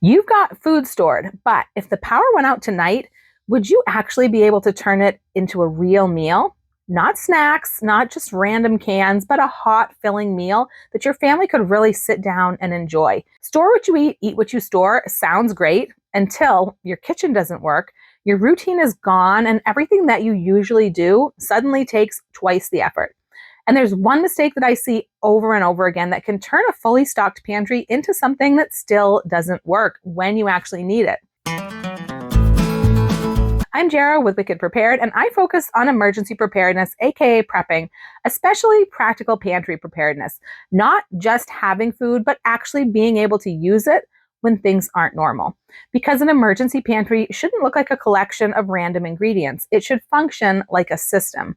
You've got food stored, but if the power went out tonight, would you actually be able to turn it into a real meal? Not snacks, not just random cans, but a hot, filling meal that your family could really sit down and enjoy. Store what you eat what you store sounds great until your kitchen doesn't work, your routine is gone, and everything that you usually do suddenly takes twice the effort. And there's one mistake that I see over and over again that can turn a fully stocked pantry into something that still doesn't work when you actually need it. I'm Jara with Wicked Prepared, and I focus on emergency preparedness, aka prepping, especially practical pantry preparedness. Not just having food, but actually being able to use it when things aren't normal. Because an emergency pantry shouldn't look like a collection of random ingredients. It should function like a system.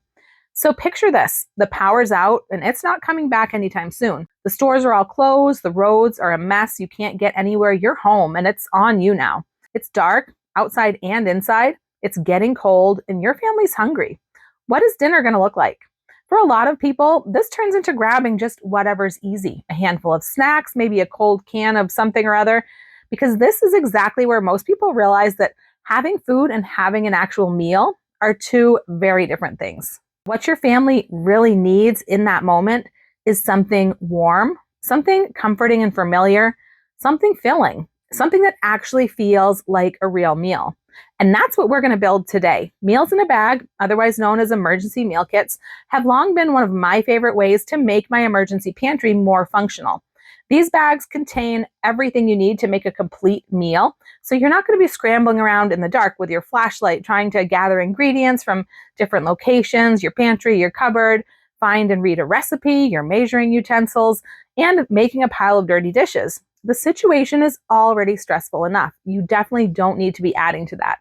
So picture this, the power's out and it's not coming back anytime soon. The stores are all closed, the roads are a mess, you can't get anywhere, you're home and it's on you now. It's dark, outside and inside, it's getting cold and your family's hungry. What is dinner gonna look like? For a lot of people, this turns into grabbing just whatever's easy, a handful of snacks, maybe a cold can of something or other, because this is exactly where most people realize that having food and having an actual meal are two very different things. What your family really needs in that moment is something warm, something comforting and familiar, something filling, something that actually feels like a real meal. And that's what we're going to build today. Meals in a bag, otherwise known as emergency meal kits, have long been one of my favorite ways to make my emergency pantry more functional. These bags contain everything you need to make a complete meal, so you're not going to be scrambling around in the dark with your flashlight trying to gather ingredients from different locations, your pantry, your cupboard, find and read a recipe, your measuring utensils, and making a pile of dirty dishes. The situation is already stressful enough. You definitely don't need to be adding to that.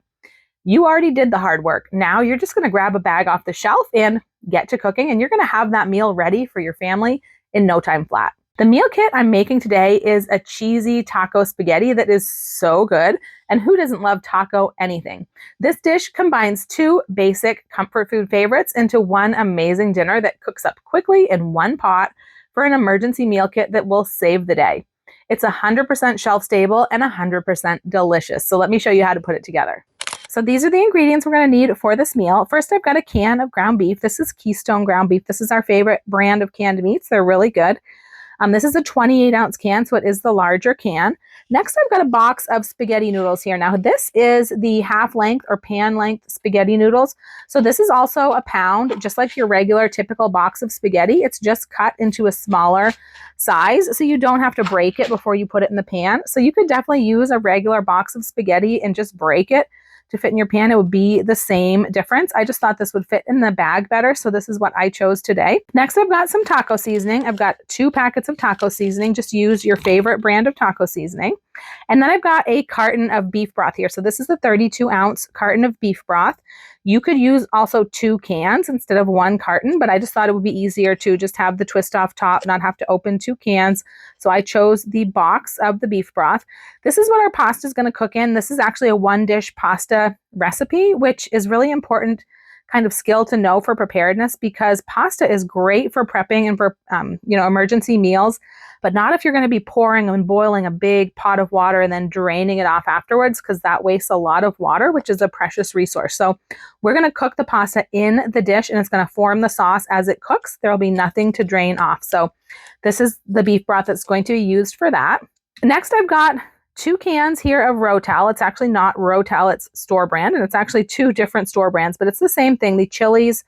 You already did the hard work. Now you're just going to grab a bag off the shelf and get to cooking, and you're going to have that meal ready for your family in no time flat. The meal kit I'm making today is a cheesy taco spaghetti that is so good, and who doesn't love taco anything? This dish combines two basic comfort food favorites into one amazing dinner that cooks up quickly in one pot for an emergency meal kit that will save the day. It's 100% shelf stable and 100% delicious. So let me show you how to put it together. So these are the ingredients we're going to need for this meal. First, I've got a can of ground beef. This is Keystone ground beef. This is our favorite brand of canned meats. They're really good. This is a 28-ounce can, so it is the larger can. Next, I've got a box of spaghetti noodles here. Now, this is the half-length or pan-length spaghetti noodles. So this is also a pound, just like your regular typical box of spaghetti. It's just cut into a smaller size, so you don't have to break it before you put it in the pan. So you could definitely use a regular box of spaghetti and just break it to fit in your pan. It would be the same difference. I just thought this would fit in the bag better, so this is what I chose today. Next, I've got some taco seasoning. I've got 2 packets of taco seasoning. Just use your favorite brand of taco seasoning. And then I've got a carton of beef broth here. So this is the 32-ounce carton of beef broth. You could use also 2 cans instead of 1 carton, but I just thought it would be easier to just have the twist off top, not have to open 2 cans. So I chose the box of the beef broth. This is what our pasta is going to cook in. This is actually a 1-dish pasta recipe, which is really important kind of skill to know for preparedness, because pasta is great for prepping and for emergency meals, but not if you're going to be pouring and boiling a big pot of water and then draining it off afterwards, because that wastes a lot of water, which is a precious resource. So we're going to cook the pasta in the dish and it's going to form the sauce as it cooks. There will be nothing to drain off. So this is the beef broth that's going to be used for that. Next, I've got 2 cans here of Ro-tel. It's actually not Ro-tel, it's store brand, and it's actually 2 different store brands, but it's the same thing, the chilies,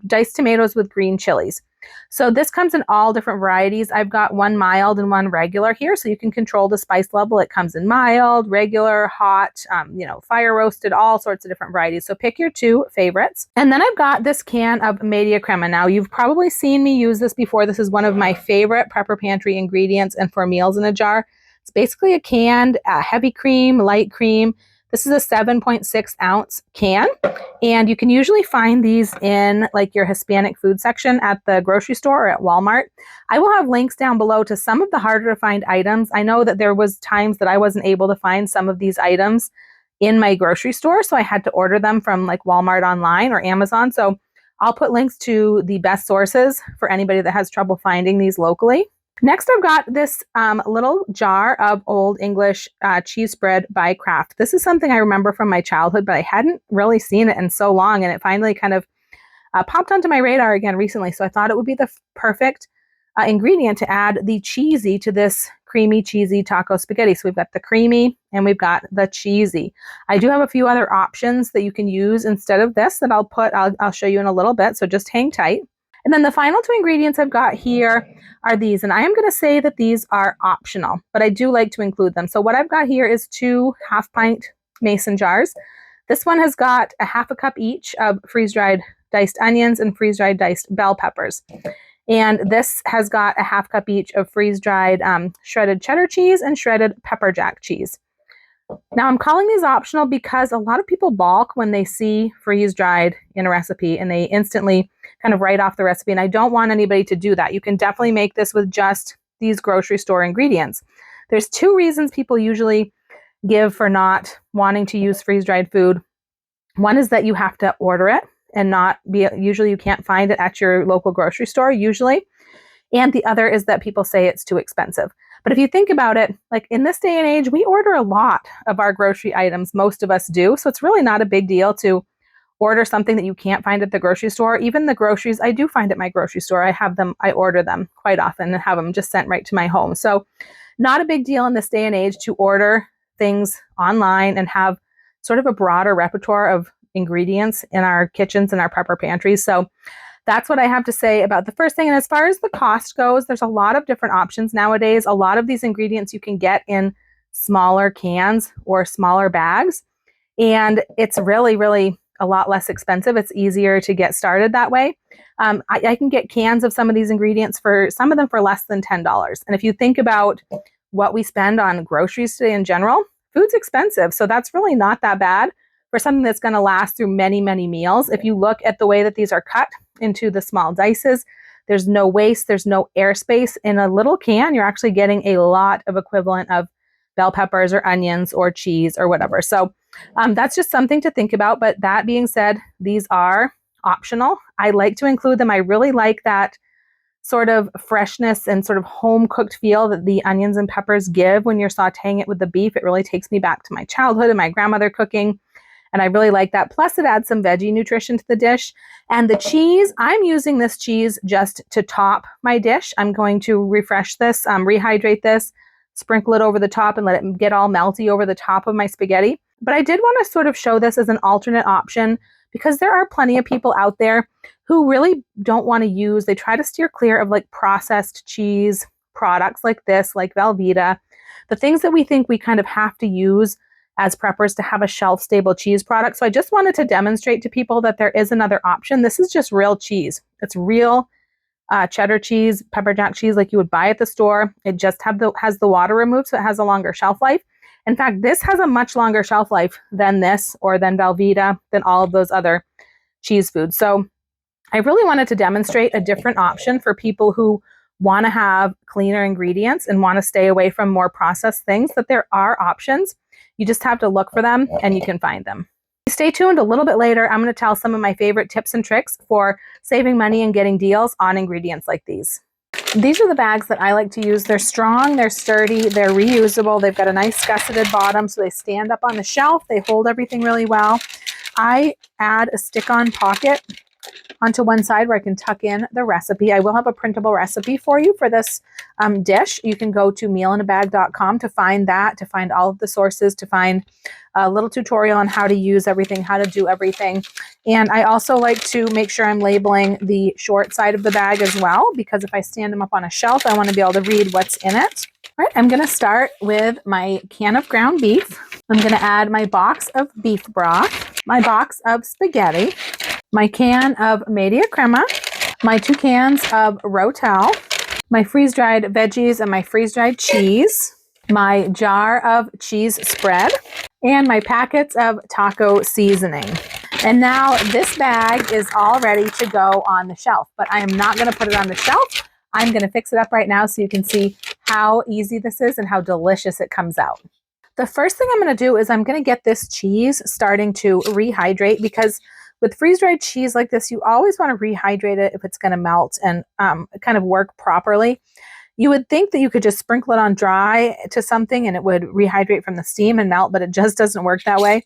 diced tomatoes with green chilies. So this comes in all different varieties. I've got 1 mild and 1 regular here, so you can control the spice level. It comes in mild, regular, hot, fire roasted, all sorts of different varieties. So pick your 2 favorites. And then I've got this can of media crema. Now, you've probably seen me use this before. This is one of my favorite prepper pantry ingredients and for meals in a jar. It's basically a canned heavy cream, light cream. This is a 7.6-ounce can, and you can usually find these in like your Hispanic food section at the grocery store or at Walmart. I will have links down below to some of the harder to find items. I know that there was times that I wasn't able to find some of these items in my grocery store, so I had to order them from like Walmart online or Amazon. So I'll put links to the best sources for anybody that has trouble finding these locally. Next, I've got this little jar of Old English cheese spread by Kraft. This is something I remember from my childhood, but I hadn't really seen it in so long, and it finally kind of popped onto my radar again recently. So I thought it would be the perfect ingredient to add the cheesy to this creamy cheesy taco spaghetti. So we've got the creamy and we've got the cheesy. I do have a few other options that you can use instead of this that I'll show you in a little bit. So just hang tight. And then the final two ingredients I've got here are these, and I am going to say that these are optional, but I do like to include them. So what I've got here is 2 half-pint mason jars. This one has got a half a cup each of freeze-dried diced onions and freeze-dried diced bell peppers. And this has got a half cup each of freeze-dried shredded cheddar cheese and shredded pepper jack cheese. Now I'm calling these optional because a lot of people balk when they see freeze-dried in a recipe and they instantly kind of write off the recipe. And I don't want anybody to do that. You can definitely make this with just these grocery store ingredients. There's 2 reasons people usually give for not wanting to use freeze-dried food. One is that you have to order it and usually you can't find it at your local grocery store usually. And the other is that people say it's too expensive. But if you think about it, like in this day and age, we order a lot of our grocery items. Most of us do. So it's really not a big deal to order something that you can't find at the grocery store. Even the groceries I do find at my grocery store, I order them quite often and have them just sent right to my home. So not a big deal in this day and age to order things online and have sort of a broader repertoire of ingredients in our kitchens and our prepper pantries. So that's what I have to say about the first thing. And as far as the cost goes, there's a lot of different options nowadays. A lot of these ingredients you can get in smaller cans or smaller bags. And it's really, really a lot less expensive. It's easier to get started that way. I can get cans of some of these ingredients for some of them for less than $10. And if you think about what we spend on groceries today in general, food's expensive. So that's really not that bad for something that's going to last through many, many meals. If you look at the way that these are cut into the small dices, there's no waste, there's no airspace. In a little can, you're actually getting a lot of equivalent of bell peppers or onions or cheese or whatever. So that's just something to think about. But that being said, these are optional. I like to include them. I really like that sort of freshness and sort of home cooked feel that the onions and peppers give when you're sauteing it with the beef. It really takes me back to my childhood and my grandmother cooking. And I really like that. Plus, it adds some veggie nutrition to the dish. And the cheese, I'm using this cheese just to top my dish. I'm going to refresh this, rehydrate this, sprinkle it over the top and let it get all melty over the top of my spaghetti. But I did want to sort of show this as an alternate option because there are plenty of people out there who really don't want to use, they try to steer clear of like processed cheese products like this, like Velveeta, the things that we think we kind of have to use as preppers to have a shelf-stable cheese product. So I just wanted to demonstrate to people that there is another option. This is just real cheese. It's real cheddar cheese, pepper jack cheese like you would buy at the store. It just has the water removed, so it has a longer shelf life. In fact, this has a much longer shelf life than this or than Velveeta, than all of those other cheese foods. So I really wanted to demonstrate a different option for people who want to have cleaner ingredients and want to stay away from more processed things, that there are options. You just have to look for them and you can find them. Stay tuned. A little bit later, I'm going to tell some of my favorite tips and tricks for saving money and getting deals on ingredients like these. These are the bags that I like to use. They're strong, they're sturdy, they're reusable. They've got a nice gusseted bottom, so they stand up on the shelf. They hold everything really well. I add a stick-on pocket onto one side where I can tuck in the recipe. I will have a printable recipe for you for this dish. You can go to mealinabag.com to find that, to find all of the sources, to find a little tutorial on how to use everything, how to do everything. And I also like to make sure I'm labeling the short side of the bag as well, because if I stand them up on a shelf, I want to be able to read what's in it. All right, I'm going to start with my can of ground beef. I'm going to add my box of beef broth, my box of spaghetti, my can of media crema, my 2 cans of Ro-tel, my freeze-dried veggies and my freeze-dried cheese, my jar of cheese spread, and my packets of taco seasoning. And now this bag is all ready to go on the shelf, but I am not going to put it on the shelf. I'm going to fix it up right now so you can see how easy this is and how delicious it comes out. The first thing I'm going to do is I'm going to get this cheese starting to rehydrate, because with freeze-dried cheese like this, you always want to rehydrate it if it's going to melt and kind of work properly. You would think that you could just sprinkle it on dry to something and it would rehydrate from the steam and melt, but it just doesn't work that way.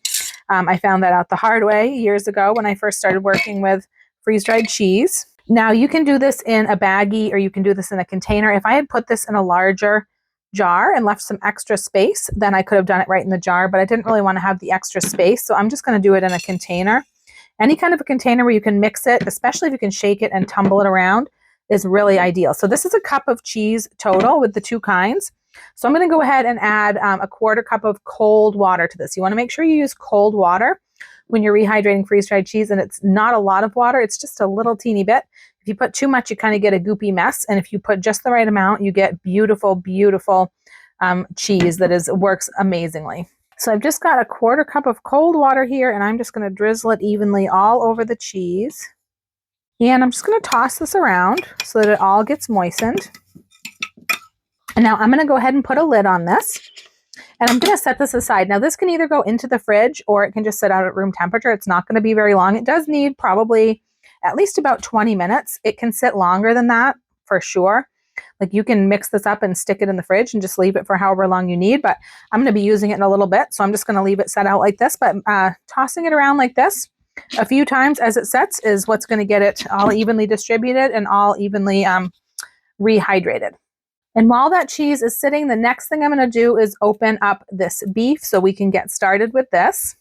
I found that out the hard way years ago when I first started working with freeze-dried cheese. Now you can do this in a baggie or you can do this in a container. If I had put this in a larger jar and left some extra space, then I could have done it right in the jar, but I didn't really want to have the extra space. So I'm just going to do it in a container. Any kind of a container where you can mix it, especially if you can shake it and tumble it around, is really ideal. So this is a cup of cheese total with the two kinds. So I'm going to go ahead and add a quarter cup of cold water to this. You want to make sure you use cold water when you're rehydrating freeze-dried cheese, and it's not a lot of water. It's just a little teeny bit. If you put too much, you kind of get a goopy mess. And if you put just the right amount, you get beautiful, beautiful cheese that works amazingly. So I've just got a quarter cup of cold water here, and I'm just going to drizzle it evenly all over the cheese. And I'm just going to toss this around so that it all gets moistened. And now I'm going to go ahead and put a lid on this. And I'm going to set this aside. Now this can either go into the fridge or it can just sit out at room temperature. It's not going to be very long. It does need probably at least about 20 minutes. It can sit longer than that for sure. Like you can mix this up and stick it in the fridge and just leave it for however long you need. But I'm going to be using it in a little bit. So I'm just going to leave it set out like this. But tossing it around like this a few times as it sets is what's going to get it all evenly distributed and all evenly rehydrated. And while that cheese is sitting, the next thing I'm going to do is open up this beef so we can get started with this.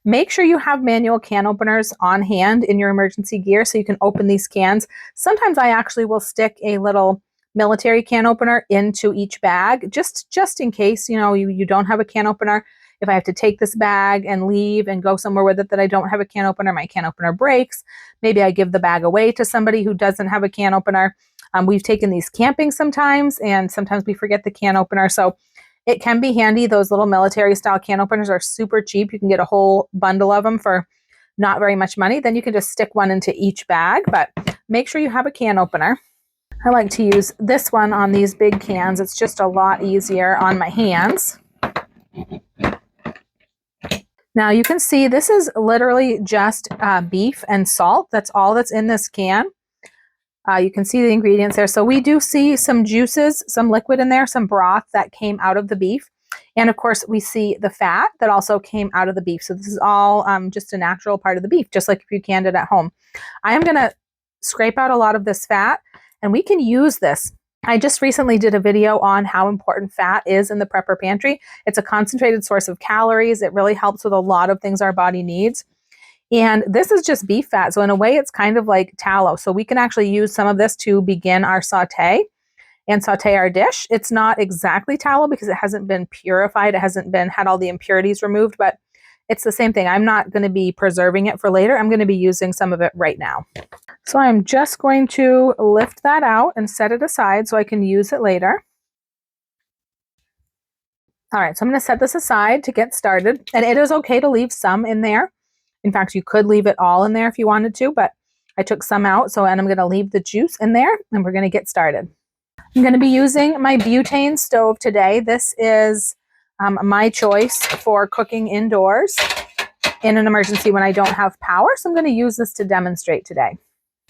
Make sure you have manual can openers on hand in your emergency gear so you can open these cans. Sometimes I actually will stick a little military can opener into each bag, just in case, you don't have a can opener. If I have to take this bag and leave and go somewhere with it that I don't have a can opener, my can opener breaks. Maybe I give the bag away to somebody who doesn't have a can opener. We've taken these camping sometimes, and sometimes we forget the can opener. So it can be handy. Those little military style can openers are super cheap. You can get a whole bundle of them for not very much money. Then you can just stick one into each bag, but make sure you have a can opener. I like to use this one on these big cans. It's just a lot easier on my hands. Now you can see this is literally just beef and salt. That's all that's in this can. You can see the ingredients there. So we do see some juices, some liquid in there, some broth that came out of the beef. And of course, we see the fat that also came out of the beef. So this is all just a natural part of the beef, just like if you canned it at home. I am going to scrape out a lot of this fat, and we can use this. I just recently did a video on how important fat is in the prepper pantry. It's a concentrated source of calories. It really helps with a lot of things our body needs. And this is just beef fat. So in a way, it's kind of like tallow. So we can actually use some of this to begin our saute and saute our dish. It's not exactly tallow because it hasn't been purified. It hasn't had all the impurities removed, but it's the same thing. I'm not going to be preserving it for later. I'm going to be using some of it right now. So I'm just going to lift that out and set it aside so I can use it later. All right, so I'm going to set this aside to get started. And it is okay to leave some in there. In fact, you could leave it all in there if you wanted to, but I took some out. And I'm going to leave the juice in there, and we're going to get started. I'm going to be using my butane stove today. This is my choice for cooking indoors in an emergency when I don't have power. So I'm going to use this to demonstrate today.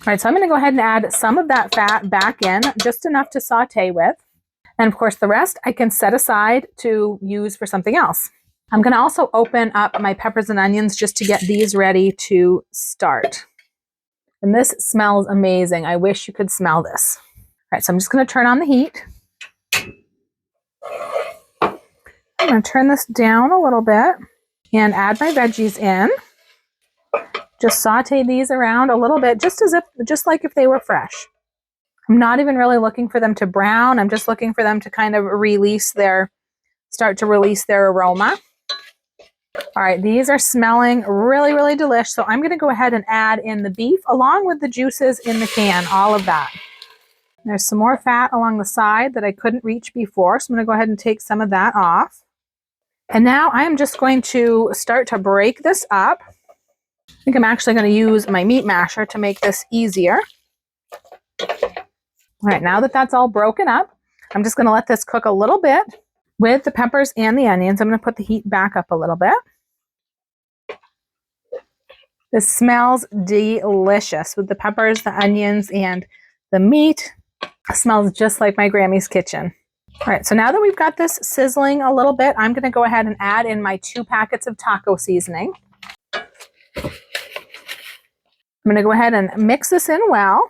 All right, so I'm going to go ahead and add some of that fat back in, just enough to saute with. And of course, the rest I can set aside to use for something else. I'm going to also open up my peppers and onions just to get these ready to start. And this smells amazing. I wish you could smell this. All right, so I'm just going to turn on the heat. I'm going to turn this down a little bit and add my veggies in. Just saute these around a little bit, just like if they were fresh. I'm not even really looking for them to brown. I'm just looking for them to kind of start to release their aroma. All right, these are smelling really, really delicious. So I'm going to go ahead and add in the beef along with the juices in the can, all of that. There's some more fat along the side that I couldn't reach before. So I'm going to go ahead and take some of that off. And now I'm just going to start to break this up. I think I'm actually going to use my meat masher to make this easier. All right, now that that's all broken up, I'm just going to let this cook a little bit with the peppers and the onions. I'm going to put the heat back up a little bit. This smells delicious with the peppers, the onions, and the meat. Smells just like my Grammy's kitchen. All right, so now that we've got this sizzling a little bit, I'm gonna go ahead and add in my 2 packets of taco seasoning. I'm gonna go ahead and mix this in well.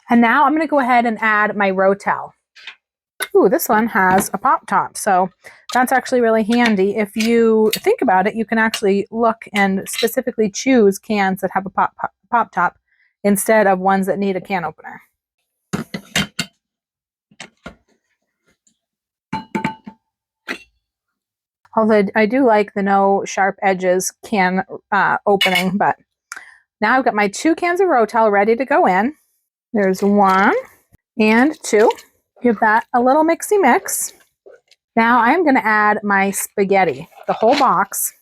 And now I'm gonna go ahead and add my Ro-tel. Ooh, this one has a pop top, so that's actually really handy. If you think about it, you can actually look and specifically choose cans that have a pop top instead of ones that need a can opener. Although I do like the no sharp edges can opening, but now I've got my 2 cans of Ro-tel ready to go in. There's 1 and 2. Give that a little mixy mix. Now I'm going to add my spaghetti, the whole box.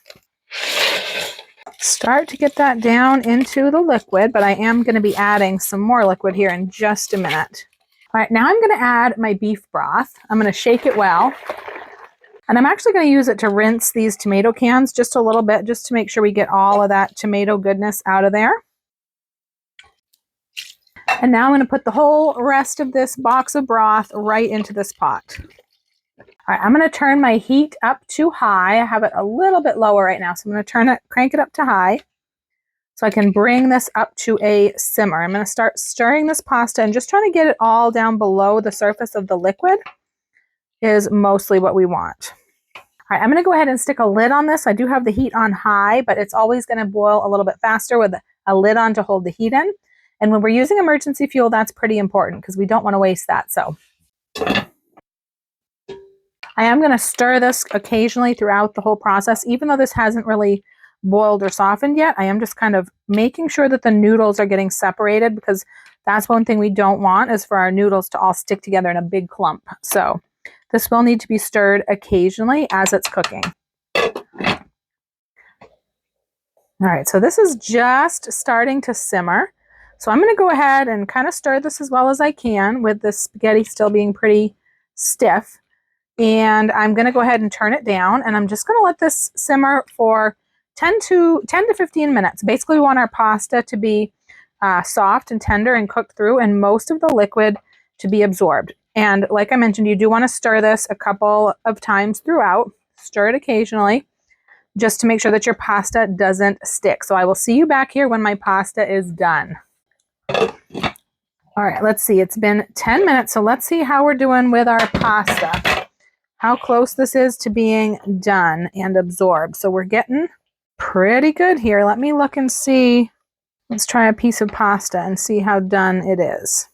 Start to get that down into the liquid, but I am going to be adding some more liquid here in just a minute. All right, now I'm going to add my beef broth. I'm going to shake it well. And I'm actually going to use it to rinse these tomato cans just a little bit, just to make sure we get all of that tomato goodness out of there. And now I'm going to put the whole rest of this box of broth right into this pot. All right, I'm going to turn my heat up to high. I have it a little bit lower right now, so I'm going to crank it up to high so I can bring this up to a simmer. I'm going to start stirring this pasta and just trying to get it all down below the surface of the liquid is mostly what we want. All right, I'm going to go ahead and stick a lid on this. I do have the heat on high, but it's always going to boil a little bit faster with a lid on to hold the heat in. And when we're using emergency fuel, that's pretty important because we don't want to waste that. So I am going to stir this occasionally throughout the whole process. Even though this hasn't really boiled or softened yet, I am just kind of making sure that the noodles are getting separated, because that's one thing we don't want, is for our noodles to all stick together in a big clump. So this will need to be stirred occasionally as it's cooking. All right, so this is just starting to simmer. So I'm going to go ahead and kind of stir this as well as I can with the spaghetti still being pretty stiff. And I'm going to go ahead and turn it down, and I'm just going to let this simmer for 10 to 15 minutes. Basically, we want our pasta to be soft and tender and cooked through, and most of the liquid to be absorbed. And like I mentioned, you do want to stir this a couple of times throughout. Stir it occasionally just to make sure that your pasta doesn't stick. So I will see you back here when my pasta is done. All right, let's see. It's been 10 minutes, so let's see how we're doing with our pasta. How close this is to being done and absorbed. So we're getting pretty good here. Let me look and see. Let's try a piece of pasta and see how done it is.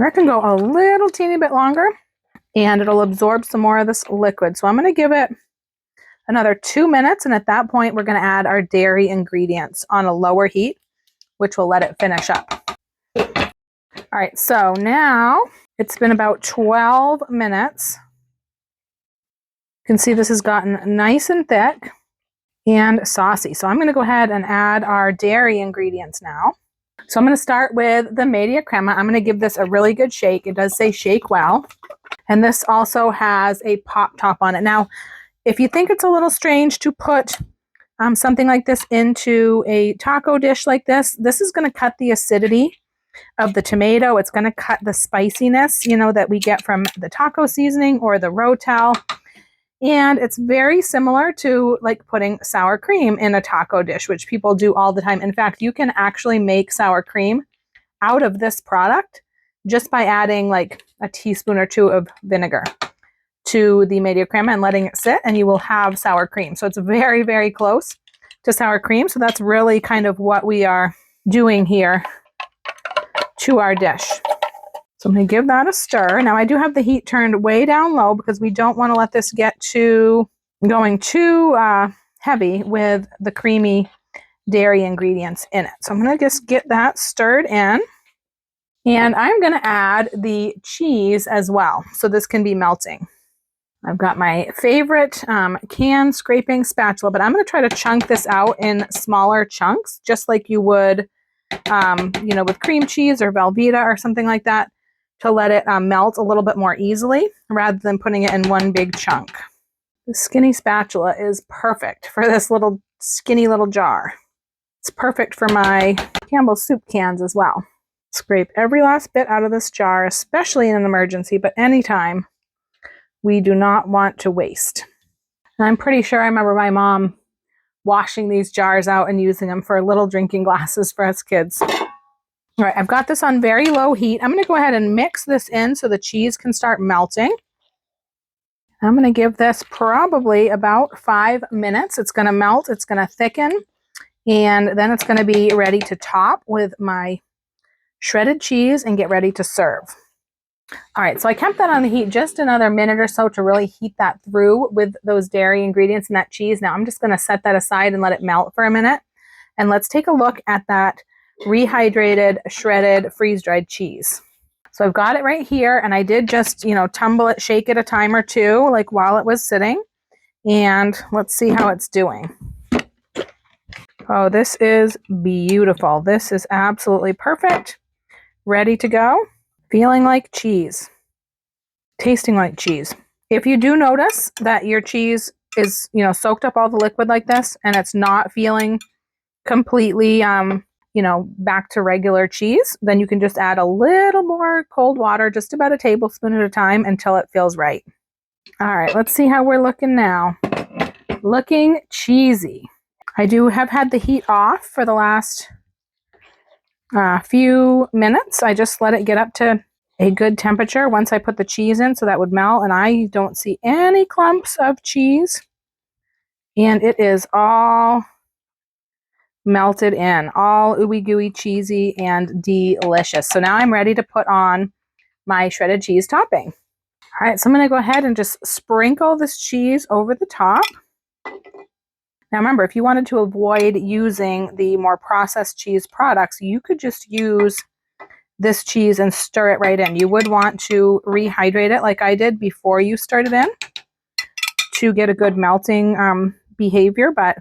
I can go a little teeny bit longer, and it'll absorb some more of this liquid. So I'm going to give it another 2 minutes, and at that point, we're going to add our dairy ingredients on a lower heat, which will let it finish up. All right, so now it's been about 12 minutes. You can see this has gotten nice and thick and saucy. So I'm going to go ahead and add our dairy ingredients now. So I'm going to start with the media crema. I'm going to give this a really good shake. It does say shake well. And this also has a pop top on it. Now, if you think it's a little strange to put something like this into a taco dish like this, this is going to cut the acidity of the tomato. It's going to cut the spiciness, you know, that we get from the taco seasoning or the Ro-tel. And it's very similar to like putting sour cream in a taco dish, which people do all the time. In fact, you can actually make sour cream out of this product just by adding like a teaspoon or 2 of vinegar to the media crema and letting it sit, and you will have sour cream. So it's very, very close to sour cream. So that's really kind of what we are doing here to our dish. So I'm going to give that a stir. Now I do have the heat turned way down low because we don't want to let this get going too heavy with the creamy dairy ingredients in it. So I'm going to just get that stirred in. And I'm going to add the cheese as well, so this can be melting. I've got my favorite can scraping spatula, but I'm going to try to chunk this out in smaller chunks, just like you would, you know, with cream cheese or Velveeta or something like that, to let it melt a little bit more easily rather than putting it in one big chunk. The skinny spatula is perfect for this little skinny little jar. It's perfect for my Campbell's soup cans as well. Scrape every last bit out of this jar, especially in an emergency, but anytime we do not want to waste. And I'm pretty sure I remember my mom washing these jars out and using them for little drinking glasses for us kids. All right, I've got this on very low heat. I'm going to go ahead and mix this in so the cheese can start melting. I'm going to give this probably about 5 minutes. It's going to melt, it's going to thicken, and then it's going to be ready to top with my shredded cheese and get ready to serve. All right, so I kept that on the heat just another minute or so to really heat that through with those dairy ingredients and that cheese. Now I'm just going to set that aside and let it melt for a minute. And let's take a look at that rehydrated, shredded, freeze-dried cheese. So I've got it right here, and I did just, tumble it, shake it a time or two, like while it was sitting. And let's see how it's doing. Oh, this is beautiful. This is absolutely perfect. Ready to go. Feeling like cheese. Tasting like cheese. If you do notice that your cheese is, soaked up all the liquid like this, and it's not feeling completely, back to regular cheese, then you can just add a little more cold water, just about a tablespoon at a time until it feels right. All right, let's see how we're looking now. Looking cheesy. I do have had the heat off for the last few minutes. I just let it get up to a good temperature once I put the cheese in so that would melt, and I don't see any clumps of cheese. And it is all melted in, all ooey gooey, cheesy, and delicious. So now I'm ready to put on my shredded cheese topping. All right, so I'm going to go ahead and just sprinkle this cheese over the top. Now remember, if you wanted to avoid using the more processed cheese products, you could just use this cheese and stir it right in. You would want to rehydrate it like I did before you stirred it in to get a good melting behavior, but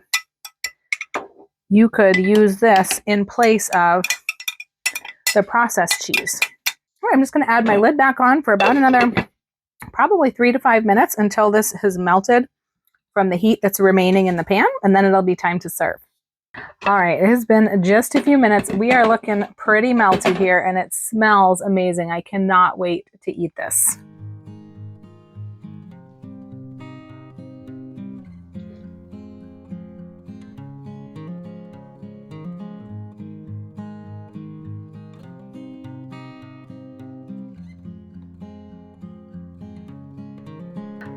you could use this in place of the processed cheese. All right, I'm just going to add my lid back on for about another probably 3 to 5 minutes until this has melted from the heat that's remaining in the pan, and then it'll be time to serve. All right, it has been just a few minutes. We are looking pretty melty here, and it smells amazing. I cannot wait to eat this.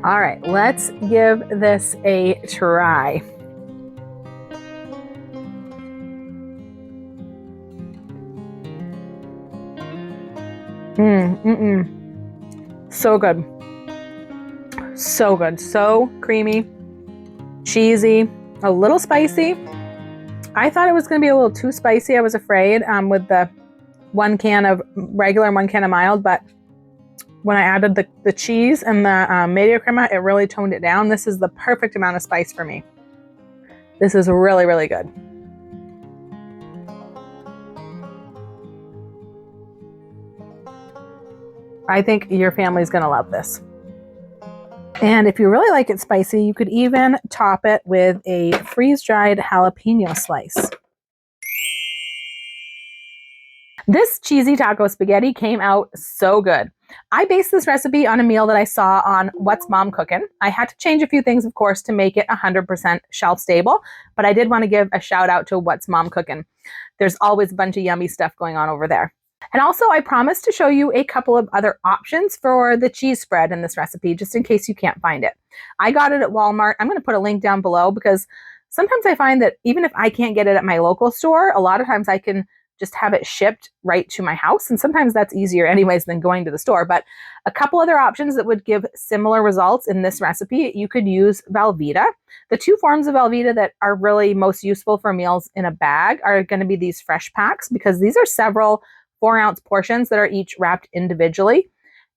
All right, let's give this a try. So good. So good. So creamy, cheesy, a little spicy. I thought it was going to be a little too spicy. I was afraid with the 1 can of regular and 1 can of mild, but when I added the cheese and the mayo crema, it really toned it down. This is the perfect amount of spice for me. This is really, really good. I think your family's going to love this. And if you really like it spicy, you could even top it with a freeze-dried jalapeno slice. This cheesy taco spaghetti came out so good. I based this recipe on a meal that I saw on What's Mom Cooking. I had to change a few things, of course, to make it 100% shelf stable, but I did want to give a shout out to What's Mom Cooking. There's always a bunch of yummy stuff going on over there. And also, I promised to show you a couple of other options for the cheese spread in this recipe, just in case you can't find it. I got it at Walmart. I'm going to put a link down below because sometimes I find that even if I can't get it at my local store, a lot of times I can just have it shipped right to my house. And sometimes that's easier anyways than going to the store. But a couple other options that would give similar results in this recipe, you could use Velveeta. The 2 forms of Velveeta that are really most useful for meals in a bag are going to be these fresh packs, because these are several 4-ounce portions that are each wrapped individually.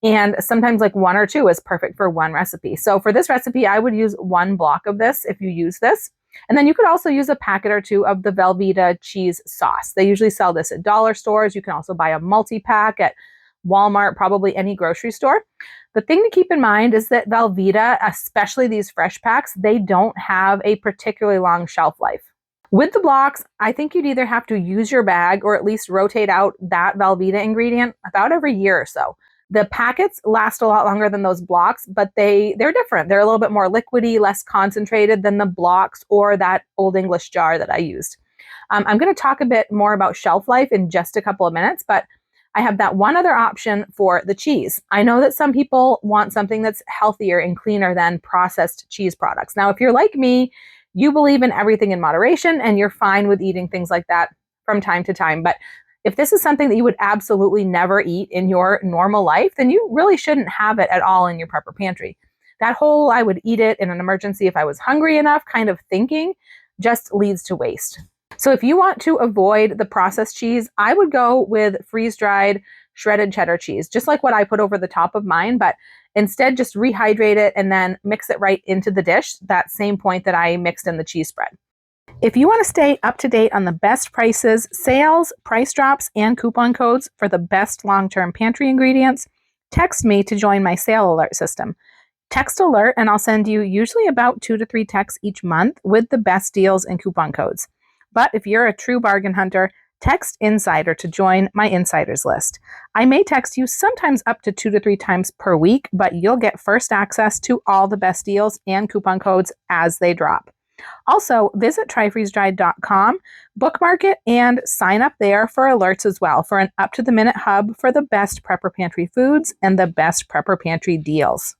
And sometimes like 1 or 2 is perfect for 1 recipe. So for this recipe, I would use 1 block of this if you use this. And then you could also use a packet or 2 of the Velveeta cheese sauce. They usually sell this at dollar stores. You can also buy a multi-pack at Walmart, probably any grocery store. The thing to keep in mind is that Velveeta, especially these fresh packs, they don't have a particularly long shelf life. With the blocks, I think you'd either have to use your bag or at least rotate out that Velveeta ingredient about every year or so. The packets last a lot longer than those blocks, but they're different. They're a little bit more liquidy, less concentrated than the blocks or that Old English jar that I used. I'm going to talk a bit more about shelf life in just a couple of minutes, but I have that one other option for the cheese. I know that some people want something that's healthier and cleaner than processed cheese products. Now, if you're like me, you believe in everything in moderation and you're fine with eating things like that from time to time. But if this is something that you would absolutely never eat in your normal life, then you really shouldn't have it at all in your prepper pantry. That whole I would eat it in an emergency if I was hungry enough kind of thinking just leads to waste. So if you want to avoid the processed cheese, I would go with freeze-dried shredded cheddar cheese, just like what I put over the top of mine, but instead just rehydrate it and then mix it right into the dish, that same point that I mixed in the cheese spread. If you want to stay up to date on the best prices, sales, price drops, and coupon codes for the best long-term pantry ingredients, text me to join my sale alert system. Text alert and I'll send you usually about 2 to 3 texts each month with the best deals and coupon codes. But if you're a true bargain hunter, text Insider to join my Insiders list. I may text you sometimes up to 2 to 3 times per week, but you'll get first access to all the best deals and coupon codes as they drop. Also, visit tryfreezedried.com, bookmark it, and sign up there for alerts as well for an up-to-the-minute hub for the best prepper pantry foods and the best prepper pantry deals.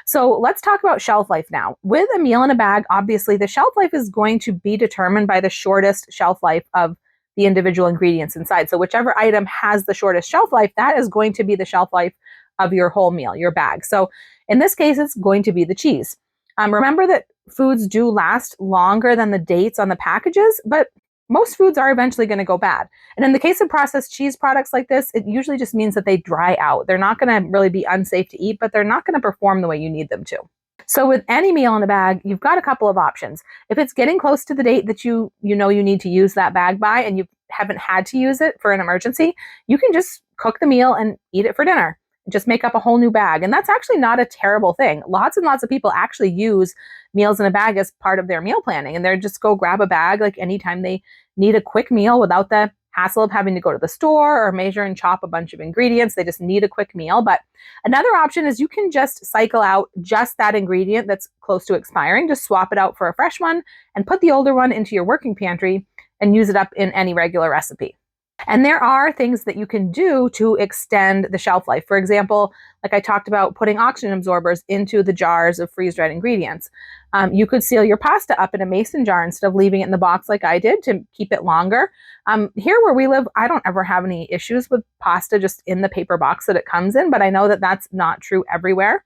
So let's talk about shelf life now. With a meal in a bag, obviously the shelf life is going to be determined by the shortest shelf life of the individual ingredients inside. So whichever item has the shortest shelf life, that is going to be the shelf life of your whole meal, your bag. So in this case, it's going to be the cheese. Remember that foods do last longer than the dates on the packages, but most foods are eventually going to go bad. And in the case of processed cheese products like this, it usually just means that they dry out. They're not going to really be unsafe to eat, but they're not going to perform the way you need them to. So with any meal in a bag, you've got a couple of options. If it's getting close to the date that you know you need to use that bag by and you haven't had to use it for an emergency, you can just cook the meal and eat it for dinner. Just make up a whole new bag. And that's actually not a terrible thing. Lots and lots of people actually use meals in a bag as part of their meal planning. And they're just go grab a bag like anytime they need a quick meal without the hassle of having to go to the store or measure and chop a bunch of ingredients. They just need a quick meal. But another option is you can just cycle out just that ingredient that's close to expiring. Just swap it out for a fresh one and put the older one into your working pantry and use it up in any regular recipe. And there are things that you can do to extend the shelf life. For example, like I talked about, putting oxygen absorbers into the jars of freeze-dried ingredients. You could seal your pasta up in a mason jar instead of leaving it in the box like I did to keep it longer. Here where we live, I don't ever have any issues with pasta just in the paper box that it comes in, but I know that that's not true everywhere.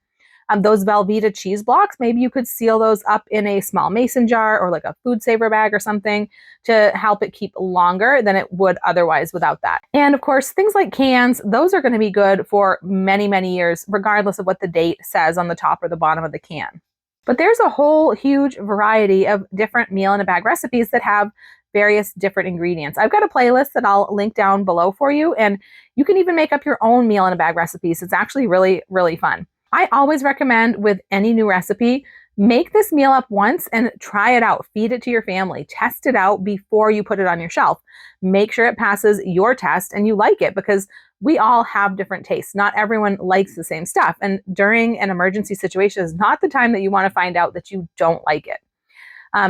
Those Velveeta cheese blocks, maybe you could seal those up in a small mason jar or like a food saver bag or something to help it keep longer than it would otherwise without that. And of course, things like cans, those are going to be good for many, many years, regardless of what the date says on the top or the bottom of the can. But there's a whole huge variety of different meal in a bag recipes that have various different ingredients. I've got a playlist that I'll link down below for you, and you can even make up your own meal in a bag recipes. It's actually really, really fun. I always recommend with any new recipe, make this meal up once and try it out. Feed it to your family. Test it out before you put it on your shelf. Make sure it passes your test and you like it, because we all have different tastes. Not everyone likes the same stuff. And during an emergency situation is not the time that you want to find out that you don't like it.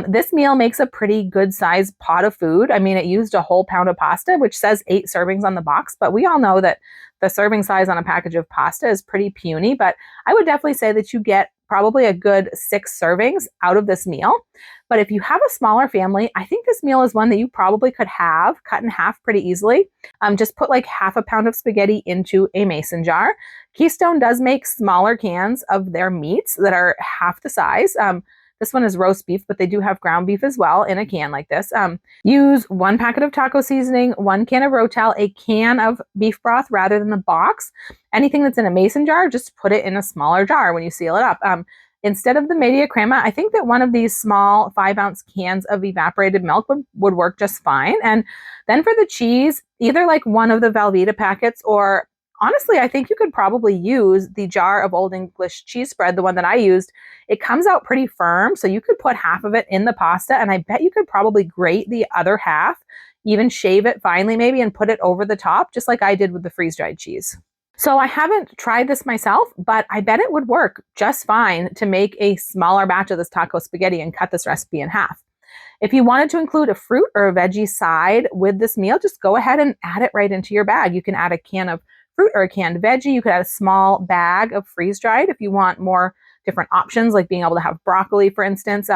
This meal makes a pretty good sized pot of food. I mean, it used a whole pound of pasta, which says 8 servings on the box, but we all know that the serving size on a package of pasta is pretty puny, but I would definitely say that you get probably a good 6 servings out of this meal. But if you have a smaller family, I think this meal is one that you probably could have cut in half pretty easily. Just put like half a pound of spaghetti into a mason jar. Keystone does make smaller cans of their meats that are half the size. This one is roast beef, but they do have ground beef as well in a can like this. Use 1 packet of taco seasoning, 1 can of Ro-tel, a can of beef broth rather than the box. Anything that's in a mason jar, just put it in a smaller jar when you seal it up. Instead of the media crema, I think that one of these small 5-ounce cans of evaporated milk would work just fine. And then for the cheese, either like one of the Velveeta packets or honestly, I think you could probably use the jar of Old English cheese spread, the one that I used. It comes out pretty firm, so you could put half of it in the pasta, and I bet you could probably grate the other half, even shave it finely maybe, and put it over the top, just like I did with the freeze-dried cheese. So I haven't tried this myself, but I bet it would work just fine to make a smaller batch of this taco spaghetti and cut this recipe in half. If you wanted to include a fruit or a veggie side with this meal, just go ahead and add it right into your bag. You can add a can of fruit or a canned veggie. You could add a small bag of freeze-dried if you want more different options, like being able to have broccoli, for instance.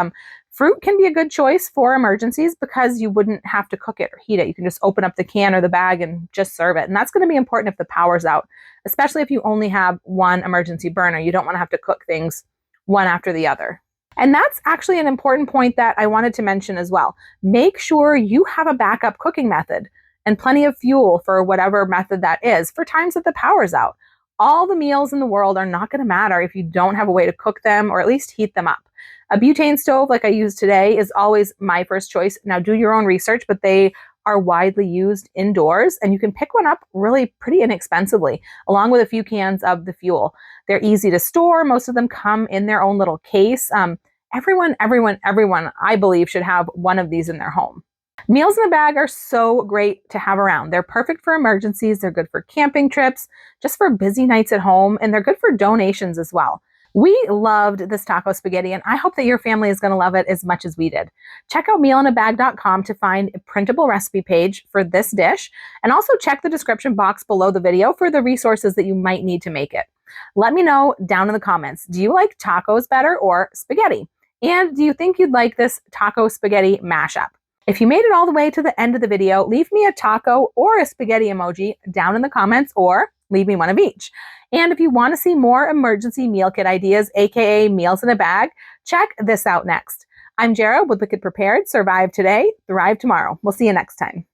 Fruit can be a good choice for emergencies because you wouldn't have to cook it or heat it. You can just open up the can or the bag and just serve it. And that's going to be important if the power's out, especially if you only have one emergency burner. You don't want to have to cook things one after the other. And that's actually an important point that I wanted to mention as well. Make sure you have a backup cooking method and plenty of fuel for whatever method that is for times that the power's out. All the meals in the world are not going to matter if you don't have a way to cook them or at least heat them up. A butane stove like I use today is always my first choice. Now do your own research, but they are widely used indoors and you can pick one up really pretty inexpensively along with a few cans of the fuel. They're easy to store. Most of them come in their own little case. Everyone, I believe, should have one of these in their home. Meals in a bag are so great to have around. They're perfect for emergencies. They're good for camping trips, just for busy nights at home, and they're good for donations as well. We loved this taco spaghetti, and I hope that your family is going to love it as much as we did. Check out mealinabag.com to find a printable recipe page for this dish, and also check the description box below the video for the resources that you might need to make it. Let me know down in the comments, do you like tacos better or spaghetti? And do you think you'd like this taco spaghetti mashup? If you made it all the way to the end of the video, leave me a taco or a spaghetti emoji down in the comments, or leave me one of each. And if you want to see more emergency meal kit ideas, aka meals in a bag, check this out next. I'm Jara with Wicked Prepared. Survive today, thrive tomorrow. We'll see you next time.